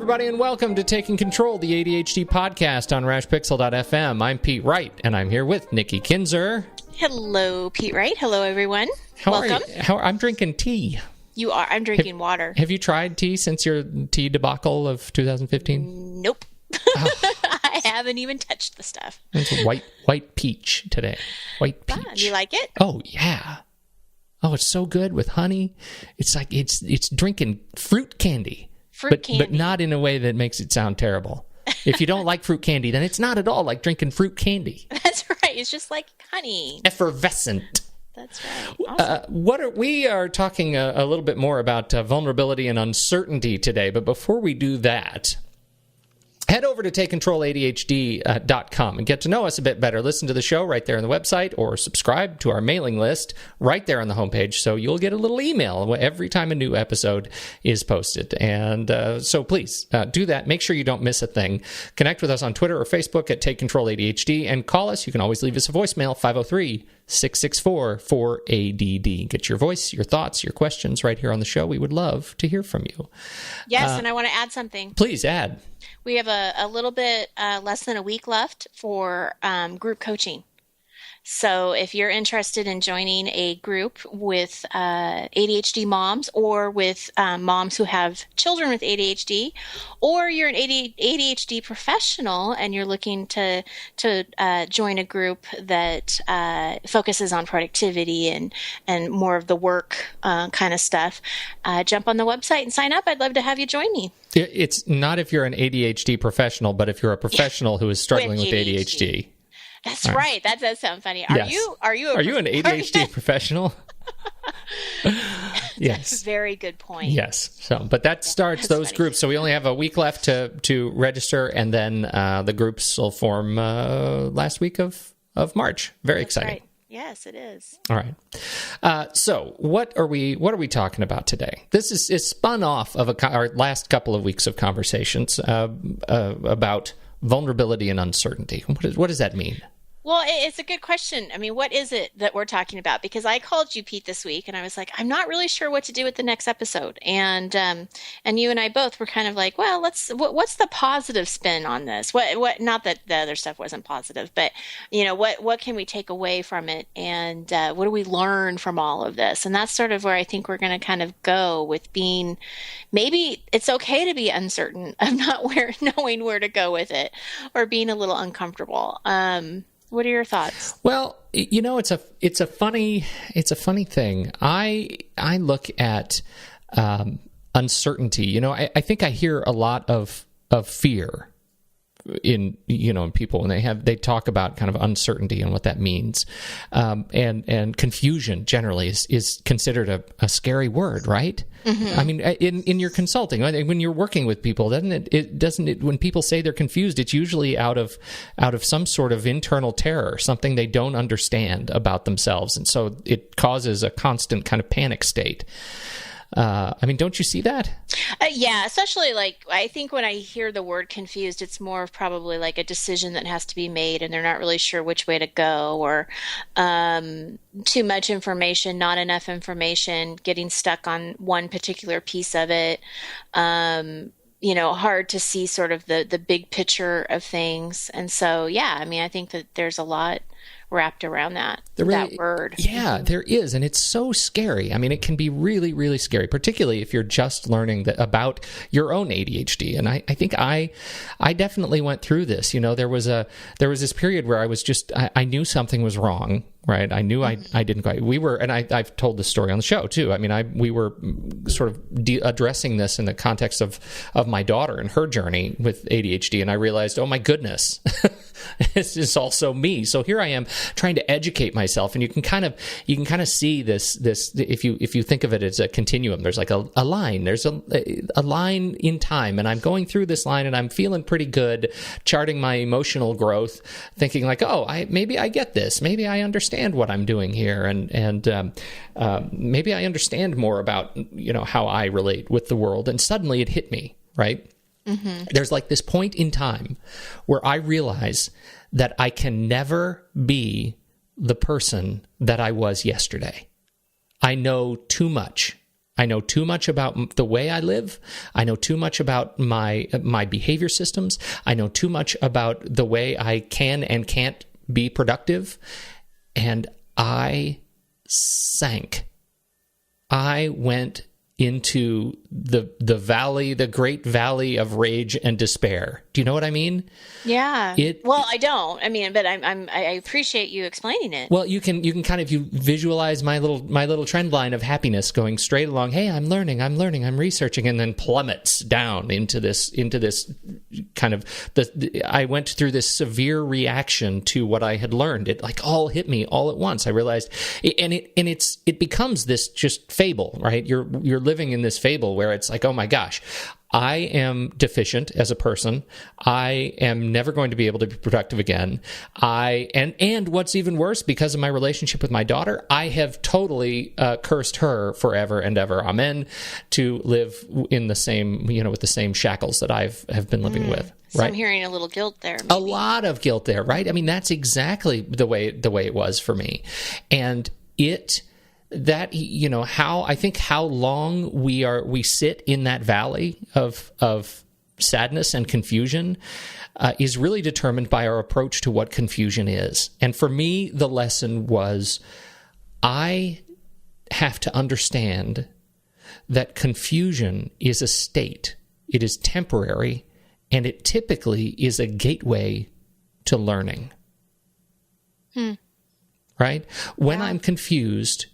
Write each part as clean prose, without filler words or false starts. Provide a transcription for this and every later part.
everybody, and welcome to Taking Control, the ADHD podcast on rashpixel.fm. I'm Pete Wright, and I'm here with Nikki Kinzer. Hello, Pete Wright. Hello, everyone. Welcome. I'm drinking tea. You are. I'm drinking water. Have you tried tea since your tea debacle of 2015? Nope. Oh. I haven't even touched the stuff. It's white peach today. White peach. Do you like it? Oh, yeah. Oh, it's so good with honey. It's like it's drinking fruit candy. But not in a way that makes it sound terrible. If you don't like fruit candy, then it's not at all like drinking fruit candy. That's right. It's just like honey. Effervescent. That's right. Awesome. We are talking a little bit more about vulnerability and uncertainty today. But before we do that, head over to takecontroladhd.com and get to know us a bit better. Listen to the show right there on the website or subscribe to our mailing list right there on the homepage so you'll get a little email every time a new episode is posted. And so please do that. Make sure you don't miss a thing. Connect with us on Twitter or Facebook at TakeControlADHD and call us. You can always leave us a voicemail, 503-664-4ADD. Get your voice, your thoughts, your questions right here on the show. We would love to hear from you. Yes, and I want to add something. Please add. We have a little bit less than a week left for group coaching. So if you're interested in joining a group with ADHD moms or with moms who have children with ADHD, or you're an ADHD professional and you're looking to join a group that focuses on productivity and more of the work kind of stuff, jump on the website and sign up. I'd love to have you join me. It's not if you're an ADHD professional, but if you're a professional who is struggling with ADHD. That's right. That does sound funny. Are yes. you an ADHD professional? Yes. That's a very good point. Yes. But that starts those groups. So we only have a week left to register, and then the groups will form last week of March. Very exciting. Right. Yes, it is. All right. So what are we talking about today? This is spun off of our last couple of weeks of conversations about vulnerability and uncertainty. What does that mean? Well, it's a good question. I mean, what is it that we're talking about? Because I called you, Pete, this week, and I was like, I'm not really sure what to do with the next episode. And you and I both were kind of like, well, what's the positive spin on this? What? Not that the other stuff wasn't positive, but what can we take away from it? And what do we learn from all of this? And that's sort of where I think we're going to kind of go with being. Maybe it's okay to be uncertain of not knowing where to go with it, or being a little uncomfortable. What are your thoughts? Well, it's a funny thing. I look at uncertainty. I think I hear a lot of fear in people when they talk about kind of uncertainty and what that means, and confusion generally is considered a scary word, right? Mm-hmm. I mean, in your consulting, when you're working with people, doesn't it when people say they're confused, it's usually out of some sort of internal terror, something they don't understand about themselves, and so it causes a constant kind of panic state. I mean, don't you see that? Yeah, especially I think when I hear the word confused, it's more of probably like a decision that has to be made and they're not really sure which way to go, or too much information, not enough information, getting stuck on one particular piece of it. Hard to see sort of the big picture of things. And so, yeah, I mean, I think that there's a lot wrapped around that word. Yeah, there is. And it's so scary. I mean, it can be really, really scary, particularly if you're just learning about your own ADHD. And I think I definitely went through this. There was this period where I was I knew something was wrong. Right. I knew I didn't quite. We were, and I've told this story on the show too. I mean, we were sort of addressing this in the context of my daughter and her journey with ADHD. And I realized, oh my goodness, this is also me. So here I am trying to educate myself. And you can kind of see this, if you think of it as a continuum, there's like a line, there's a line in time. And I'm going through this line and I'm feeling pretty good, charting my emotional growth, thinking like, oh, maybe I get this. Maybe I understand what I'm doing here, and maybe I understand more about how I relate with the world. And suddenly it hit me, right? Mm-hmm. There's like this point in time where I realize that I can never be the person that I was yesterday. I know too much I know too much about the way I live. I know too much about my behavior systems. I know too much about the way I can and can't be productive. And I sank. I went into the valley, the great valley of rage and despair. Do you know what I mean? Yeah. Well, I don't. I mean, but I appreciate you explaining it. Well, you can kind of, you visualize my little trend line of happiness going straight along. Hey, I'm learning, I'm researching, and then plummets down into this kind of I went through this severe reaction to what I had learned. It like all hit me all at once. I realized, it becomes this just fable, right? You're living in this fable where it's like, oh my gosh, I am deficient as a person. I am never going to be able to be productive again. And what's even worse, because of my relationship with my daughter, I have totally cursed her forever and ever. Amen. To live in the same, with the same shackles that have been living with. So right? I'm hearing a little guilt there. Maybe. A lot of guilt there, right? I mean, that's exactly the way it was for me, and how long we sit in that valley of sadness and confusion is really determined by our approach to what confusion is. And for me, the lesson was, I have to understand that confusion is a state. It is temporary, and it typically is a gateway to learning. Right? When I'm confused,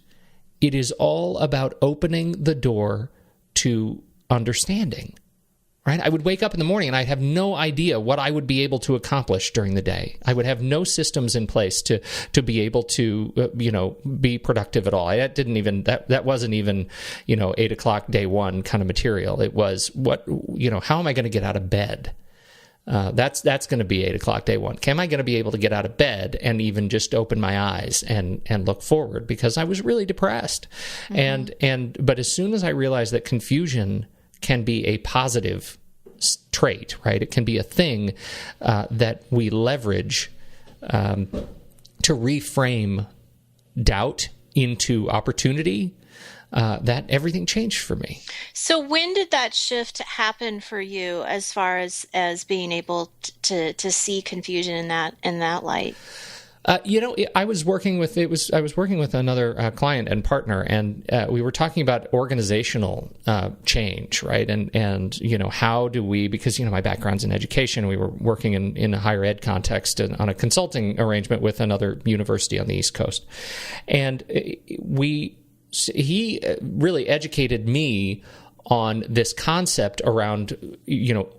it is all about opening the door to understanding, right? I would wake up in the morning and I'd have no idea what I would be able to accomplish during the day. I would have no systems in place to be able to, be productive at all. That wasn't even, 8 o'clock day one kind of material. It was how am I going to get out of bed? That's going to be 8 o'clock day one. Am I going to be able to get out of bed and even just open my eyes and look forward? Because I was really depressed. But as soon as I realized that confusion can be a positive trait, right? It can be a thing that we leverage to reframe doubt into opportunity. That everything changed for me. So when did that shift happen for you, as far as being able to see confusion in that light? I was working with another client and partner, and we were talking about organizational change, right? And how do we? Because my background's in education, we were working in a higher ed context and on a consulting arrangement with another university on the East Coast, and he really educated me on this concept around,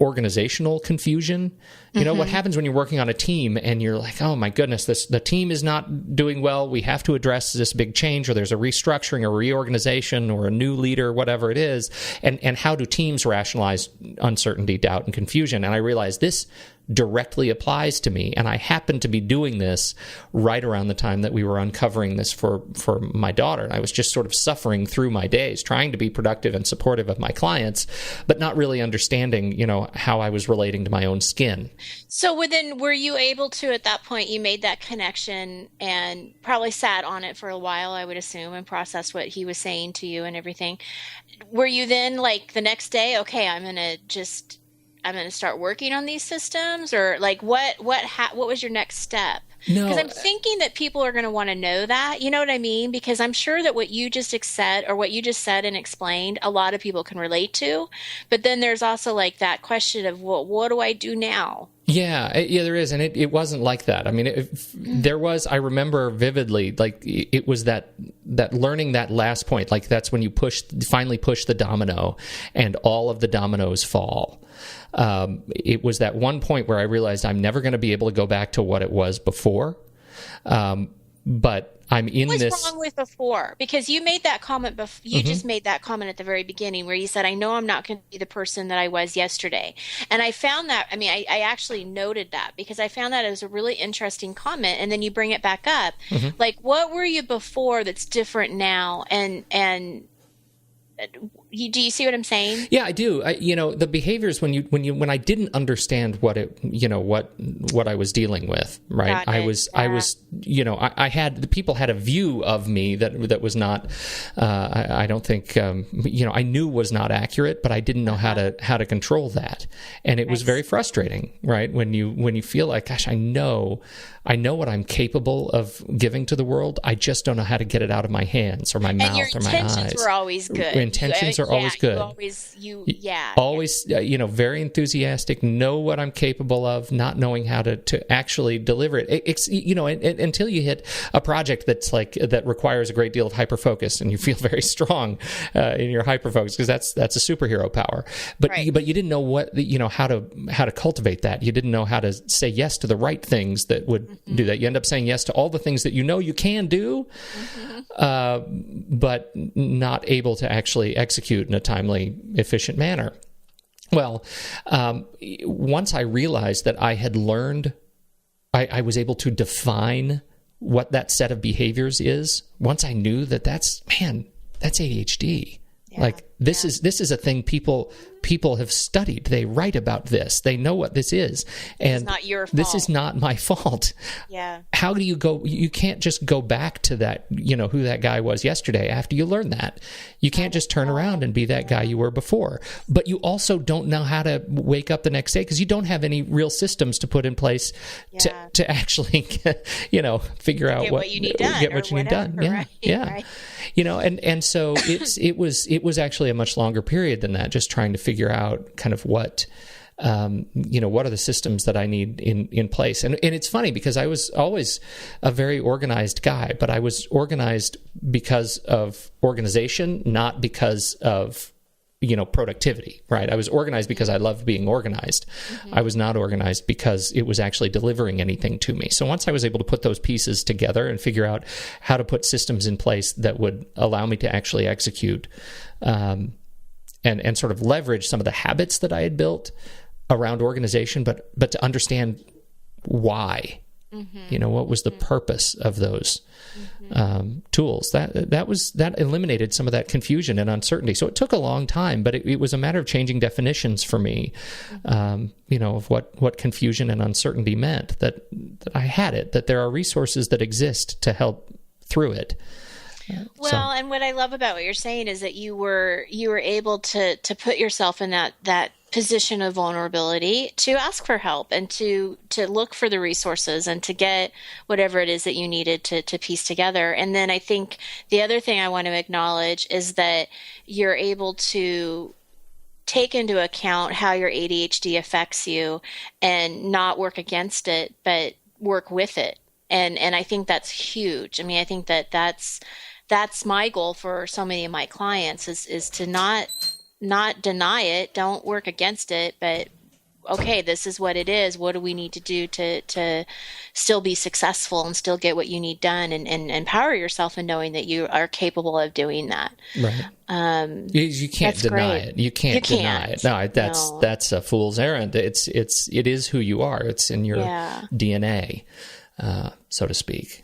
organizational confusion. What happens when you're working on a team and you're like, oh my goodness, the team is not doing well. We have to address this big change, or there's a restructuring or reorganization or a new leader, whatever it is. And how do teams rationalize uncertainty, doubt, and confusion? And I realized this directly applies to me, and I happened to be doing this right around the time that we were uncovering this for my daughter. And I was just sort of suffering through my days, trying to be productive and supportive of my clients, but not really understanding, how I was relating to my own skin. So then, were you able to, at that point, you made that connection and probably sat on it for a while, I would assume, and processed what he was saying to you and everything. Were you then, like, the next day, okay, I'm going to start working on these systems, or like what was your next step? No, because I'm thinking that people are going to want to know that, you know what I mean? Because I'm sure that what you just said and explained, a lot of people can relate to. But then there's also like that question of, well, what do I do now? Yeah, there is. And it wasn't like that. I mean, there was, I remember vividly, like it was that learning that last point, like that's when you finally push the domino and all of the dominoes fall. It was that one point where I realized I'm never going to be able to go back to what it was before. But I'm in this. What's wrong with before? Because you made that comment. You just made that comment at the very beginning where you said, "I know I'm not going to be the person that I was yesterday." And I found that. I mean, I actually noted that because I found that as a really interesting comment. And then you bring it back up, like, what were you before that's different now? And do you see what I'm saying? Yeah, I do. The behaviors when I didn't understand what I was dealing with, right? I was, I had, the people had a view of me that was not, I don't think, I knew was not accurate, but I didn't know how to control that. And it was very frustrating, right? When you feel like, gosh, I know what I'm capable of giving to the world. I just don't know how to get it out of my hands or my mouth or my eyes. And your intentions were always good. Intentions are always good. Always, very enthusiastic, know what I'm capable of, not knowing how to actually deliver it. Until you hit a project that requires a great deal of hyperfocus and you feel very strong in your hyperfocus, because that's a superhero power. But you didn't know how to cultivate that. You didn't know how to say yes to the right things that would do that. You end up saying yes to all the things that you can do, but not able to actually execute in a timely, efficient manner. Well, once I realized that I had learned, I was able to define what that set of behaviors is. Once I knew that's ADHD. Yeah. This is a thing people have studied. They write about this. They know what this is. And it's not your fault. This is not my fault. Yeah. How do you go? You can't just go back to that, who that guy was yesterday after you learn that. You can't just turn around and be that guy you were before. But you also don't know how to wake up the next day because you don't have any real systems to put in place to actually, figure out what you need done. Get what you need done. Yeah. Right? Yeah. Right. And so it was actually a much longer period than that, just trying to figure out kind of what are the systems that I need in place. And it's funny because I was always a very organized guy, but I was organized because of organization, not because of productivity, right? I was organized because I loved being organized. Mm-hmm. I was not organized because it was actually delivering anything to me. So once I was able to put those pieces together and figure out how to put systems in place that would allow me to actually execute, and sort of leverage some of the habits that I had built around organization, but to understand why, what was the purpose of those tools. That eliminated some of that confusion and uncertainty. So it took a long time, but it was a matter of changing definitions for me, of what confusion and uncertainty meant, that I had it, that there are resources that exist to help through it. And what I love about what you're saying is that you were able to put yourself in that position of vulnerability to ask for help and to look for the resources and to get whatever it is that you needed to piece together. And then I think the other thing I want to acknowledge is that you're able to take into account how your ADHD affects you and not work against it, but work with it. And I think that's huge. I mean, I think that's my goal for so many of my clients is to not deny it, don't work against it, but okay, this is what it is. What do we need to do to still be successful and still get what you need done and empower yourself in knowing that you are capable of doing that. Right. You can't deny it. You can't deny it. No, that's a fool's errand. It is who you are. It's in your DNA, so to speak.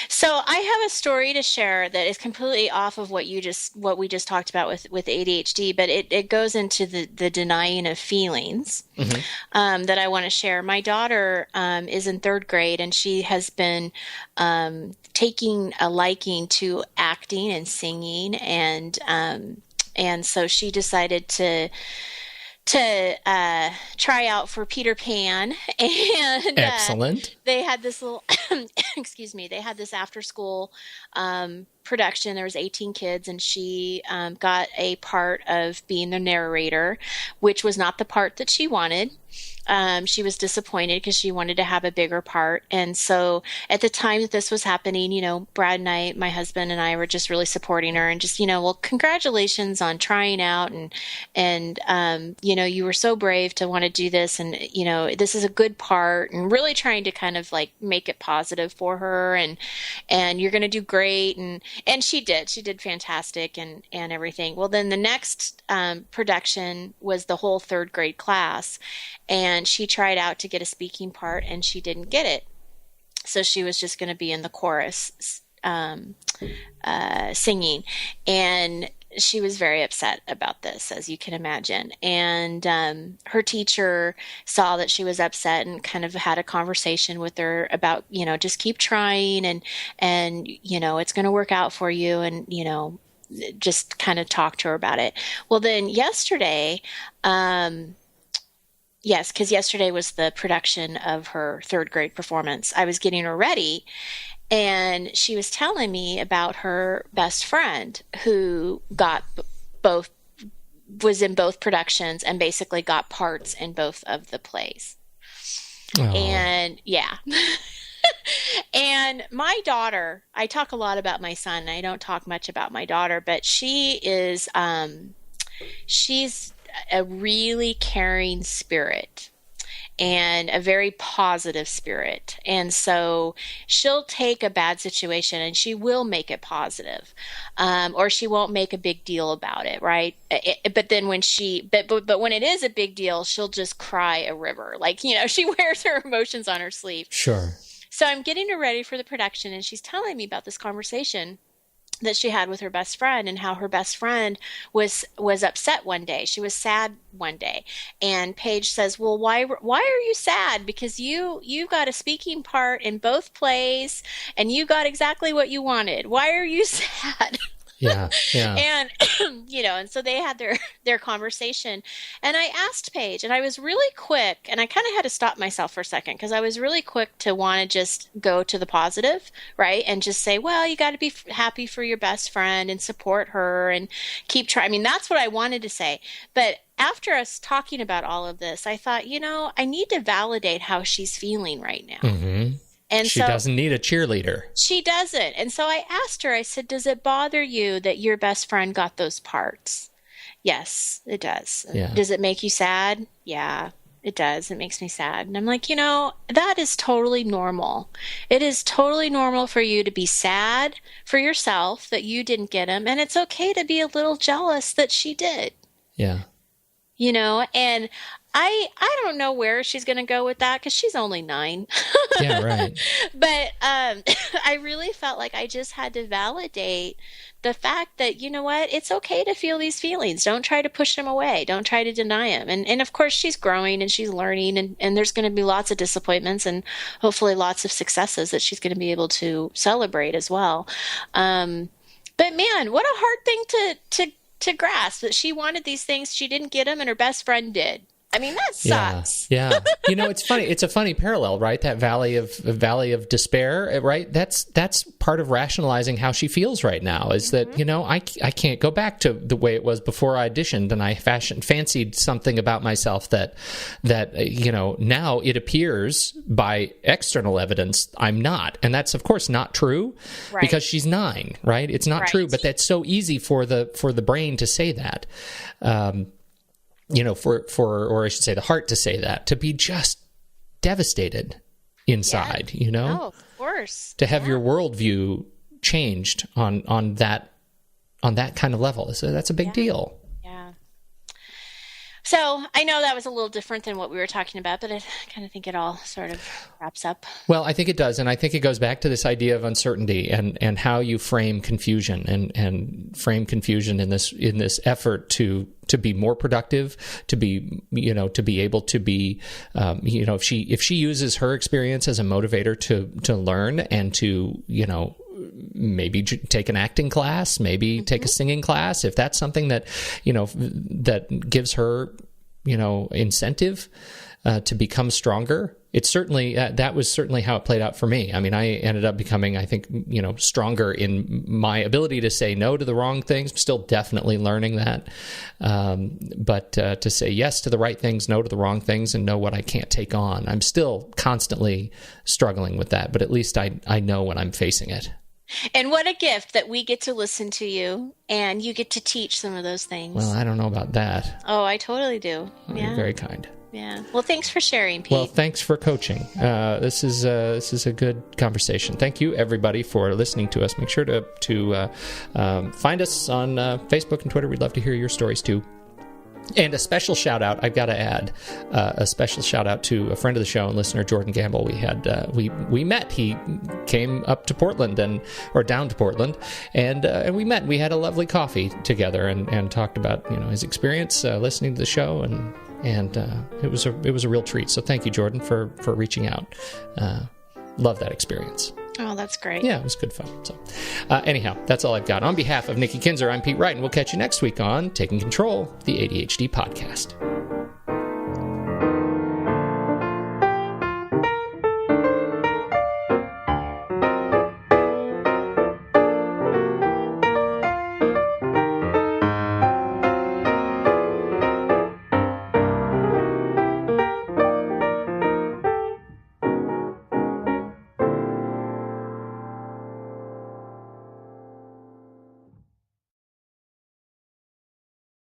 So I have a story to share that is completely off of what we just talked about with ADHD, but it goes into the denying of feelings that I want to share. My daughter is in third grade, and she has been taking a liking to acting and singing, and so she decided to try out for Peter Pan, and excellent. They had this little excuse me, they had this after school production. There was 18 kids, and she got a part of being the narrator, which was not the part that she wanted. She was disappointed because she wanted to have a bigger part. And so at the time that this was happening, Brad and I, my husband and I, were just really supporting her and just, well, congratulations on trying out. And you were so brave to want to do this. And, this is a good part, and really trying to kind of like make it positive for her. And you're going to do great. And she did fantastic and everything. Well, then the next production was the whole third grade class. And she tried out to get a speaking part, and she didn't get it. So she was just going to be in the chorus singing. And she was very upset about this, as you can imagine. And her teacher saw that she was upset and kind of had a conversation with her about, just keep trying and it's going to work out for you, and, just kind of talk to her about it. Well, then yesterday, yes, because yesterday was the production of her third grade performance. I was getting her ready, and she was telling me about her best friend who was in both productions and basically got parts in both of the plays. Oh. And yeah. And my daughter, I talk a lot about my son. I don't talk much about my daughter, but she is, she's a really caring spirit and a very positive spirit. And so she'll take a bad situation and she will make it positive, or she won't make a big deal about it, right? But then when but when it is a big deal, she'll just cry a river. Like, she wears her emotions on her sleeve. Sure. So I'm getting her ready for the production, and she's telling me about this conversation that she had with her best friend, and how her best friend was upset one day. She was sad one day. And Paige says, well, why are you sad? Because you got a speaking part in both plays and you got exactly what you wanted. Why are you sad? Yeah. And, and so they had their conversation, and I asked Paige, and I was really quick, and I kind of had to stop myself for a second, because I was really quick to want to just go to the positive, right? And just say, well, you got to be happy for your best friend and support her and keep trying. I mean, that's what I wanted to say. But after us talking about all of this, I thought, I need to validate how she's feeling right now. Mm-hmm. And she doesn't need a cheerleader. She doesn't. And so I asked her, I said, does it bother you that your best friend got those parts? Yes, it does. Yeah. Does it make you sad? Yeah, it does. It makes me sad. And I'm like, that is totally normal. It is totally normal for you to be sad for yourself that you didn't get them. And it's okay to be a little jealous that she did. Yeah. And I don't know where she's going to go with that, because she's only 9. Yeah, right. But I really felt like I just had to validate the fact that, it's okay to feel these feelings. Don't try to push them away. Don't try to deny them. And of course, she's growing and she's learning, and there's going to be lots of disappointments and hopefully lots of successes that she's going to be able to celebrate as well. But man, what a hard thing to grasp, that she wanted these things, she didn't get them, and her best friend did. I mean, that sucks. Yeah. It's funny. It's a funny parallel, right? That valley of despair, right? That's part of rationalizing how she feels right now, is that, I can't go back to the way it was before I auditioned, and I fancied something about myself that now it appears by external evidence I'm not. And that's, of course, not true, right? Because she's 9, right? It's not true, but that's so easy for the brain to say that. Or I should say the heart to say that, to be just devastated inside, Oh, of course. To have your worldview changed on that kind of level. So that's a big deal. Yeah. So I know that was a little different than what we were talking about, but I kind of think it all sort of wraps up. Well, I think it does. And I think it goes back to this idea of uncertainty and how you frame confusion and frame confusion in this effort to be more productive, to be able to be, if she uses her experience as a motivator to learn and to, maybe take an acting class, maybe take a singing class, if that's something that, that gives her, incentive to become stronger. It's certainly, that was certainly how it played out for me. I mean, I ended up becoming, I think, stronger in my ability to say no to the wrong things. I'm still definitely learning that. But to say yes to the right things, no to the wrong things, and know what I can't take on. I'm still constantly struggling with that, but at least I know when I'm facing it. And what a gift that we get to listen to you and you get to teach some of those things. Well, I don't know about that. Oh, I totally do. Yeah. You're very kind. Yeah. Well, thanks for sharing, Pete. Well, thanks for coaching. This is a good conversation. Thank you, everybody, for listening to us. Make sure to find us on Facebook and Twitter. We'd love to hear your stories, too. And a special shout out, I've got to add, a special shout out to a friend of the show and listener, Jordan Gamble. We had we met. He came up to Portland or down to Portland, and we met. We had a lovely coffee together and talked about his experience listening to the show, and it was a real treat. So thank you, Jordan, for reaching out. Love that experience. Oh, that's great. Yeah, it was good fun. So anyhow, that's all I've got. On behalf of Nikki Kinzer, I'm Pete Wright, and we'll catch you next week on Taking Control, the ADHD podcast.